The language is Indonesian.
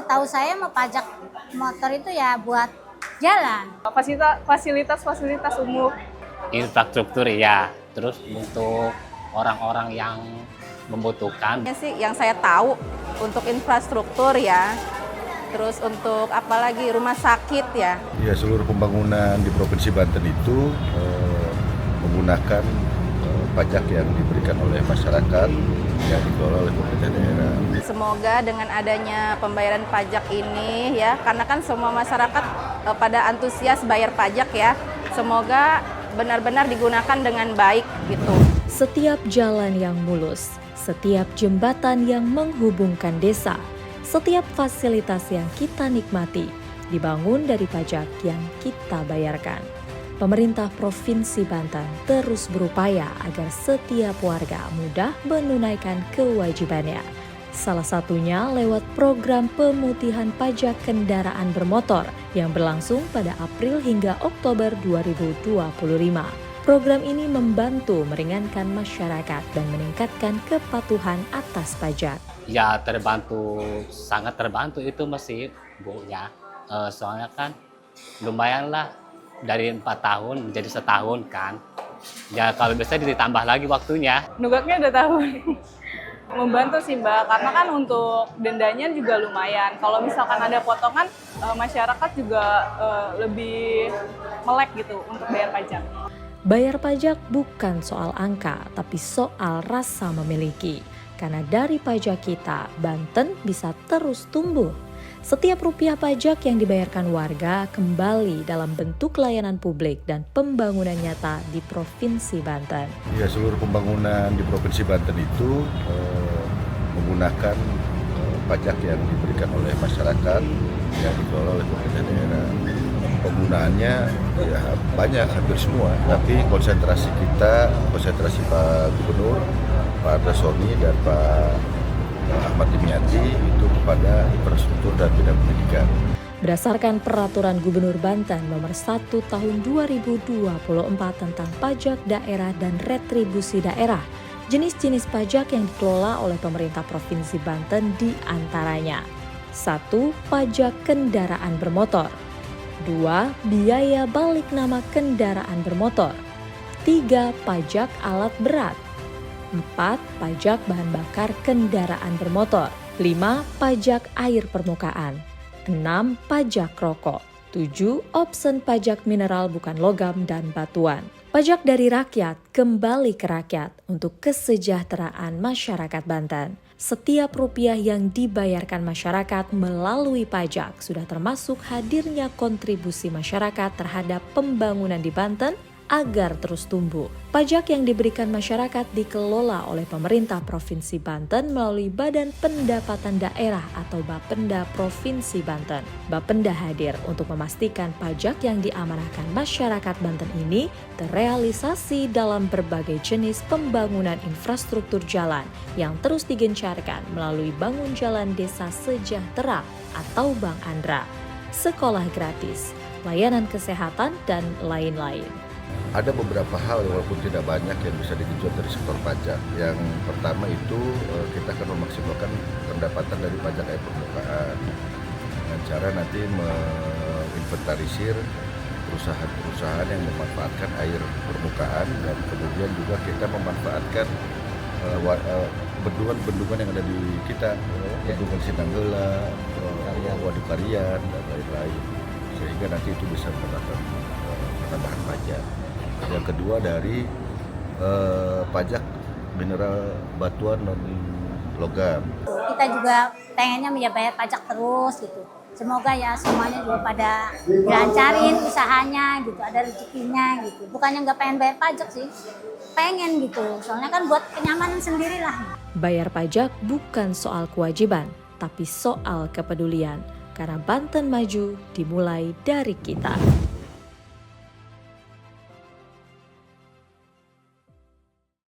setahu saya mah pajak motor itu ya buat jalan. Fasilitas umum. Infrastruktur ya, terus untuk orang-orang yang membutuhkan. Ya sih, yang saya tahu untuk infrastruktur ya, terus untuk apalagi rumah sakit ya. Ya, seluruh pembangunan di Provinsi Banten itu menggunakan pajak yang diberikan oleh masyarakat yang dikelola oleh pemerintah daerah. Semoga dengan adanya pembayaran pajak ini ya, karena kan semua masyarakat pada antusias bayar pajak ya, semoga benar-benar digunakan dengan baik gitu. Setiap jalan yang mulus, setiap jembatan yang menghubungkan desa, setiap fasilitas yang kita nikmati dibangun dari pajak yang kita bayarkan. Pemerintah Provinsi Banten terus berupaya agar setiap warga mudah menunaikan kewajibannya. Salah satunya lewat program pemutihan pajak kendaraan bermotor yang berlangsung pada April hingga Oktober 2025. Program ini membantu meringankan masyarakat dan meningkatkan kepatuhan atas pajak. Ya terbantu, sangat terbantu itu masih Bu ya. Soalnya kan lumayan lah dari 4 tahun menjadi setahun kan. Ya kalau bisa ditambah lagi waktunya. Nunggaknya udah tahun. Membantu sih Mbak, karena kan untuk dendanya juga lumayan. Kalau misalkan ada potongan, masyarakat juga lebih melek gitu untuk bayar pajak. Bayar pajak bukan soal angka, tapi soal rasa memiliki. Karena dari pajak kita, Banten bisa terus tumbuh. Setiap rupiah pajak yang dibayarkan warga kembali dalam bentuk layanan publik dan pembangunan nyata di Provinsi Banten. Ya, seluruh pembangunan di Provinsi Banten itu menggunakan pajak yang diberikan oleh masyarakat yang dikelola oleh pemerintah daerah. Penggunaannya ya banyak, hampir semua, tapi konsentrasi Pak Gubernur, Pak Andresoni dan Pak Ahmad Dimyati itu kepada infrastruktur dan bidang pendidikan. Berdasarkan Peraturan Gubernur Banten Nomor 1 Tahun 2024 tentang pajak daerah dan retribusi daerah, jenis-jenis pajak yang dikelola oleh pemerintah Provinsi Banten di antaranya: 1. Pajak kendaraan bermotor. 2. Biaya balik nama kendaraan bermotor. 3. Pajak alat berat. 4. Pajak bahan bakar kendaraan bermotor. 5. Pajak air permukaan. 6. Pajak rokok. 7. Opsen pajak mineral bukan logam dan batuan. Pajak dari rakyat kembali ke rakyat untuk kesejahteraan masyarakat Banten. Setiap rupiah yang dibayarkan masyarakat melalui pajak sudah termasuk hadirnya kontribusi masyarakat terhadap pembangunan di Banten agar terus tumbuh. Pajak yang diberikan masyarakat dikelola oleh pemerintah Provinsi Banten melalui Badan Pendapatan Daerah atau Bapenda Provinsi Banten. Bapenda hadir untuk memastikan pajak yang diamanahkan masyarakat Banten ini terrealisasi dalam berbagai jenis pembangunan infrastruktur jalan yang terus digencarkan melalui Bangun Jalan Desa Sejahtera atau Bang Andra, sekolah gratis, layanan kesehatan, dan lain-lain. Ada beberapa hal walaupun tidak banyak yang bisa digenjot dari sektor pajak. Yang pertama itu kita akan memaksimalkan pendapatan dari pajak air permukaan dengan cara nanti menginventarisir perusahaan-perusahaan yang memanfaatkan air permukaan, dan kemudian juga kita memanfaatkan bendungan-bendungan yang ada di kita, bendungan Sinanggela, Waduk Karian, dan lain-lain, sehingga nanti itu bisa mendapatkan penambahan pajak. Yang kedua dari pajak mineral batuan non logam. Kita juga pengennya ya bayar pajak terus gitu. Semoga ya semuanya juga pada dilancarin usahanya gitu, ada rezekinya gitu. Bukannya nggak pengen bayar pajak sih, pengen gitu. Soalnya kan buat kenyamanan sendirilah. Bayar pajak bukan soal kewajiban, tapi soal kepedulian. Karena Banten maju dimulai dari kita.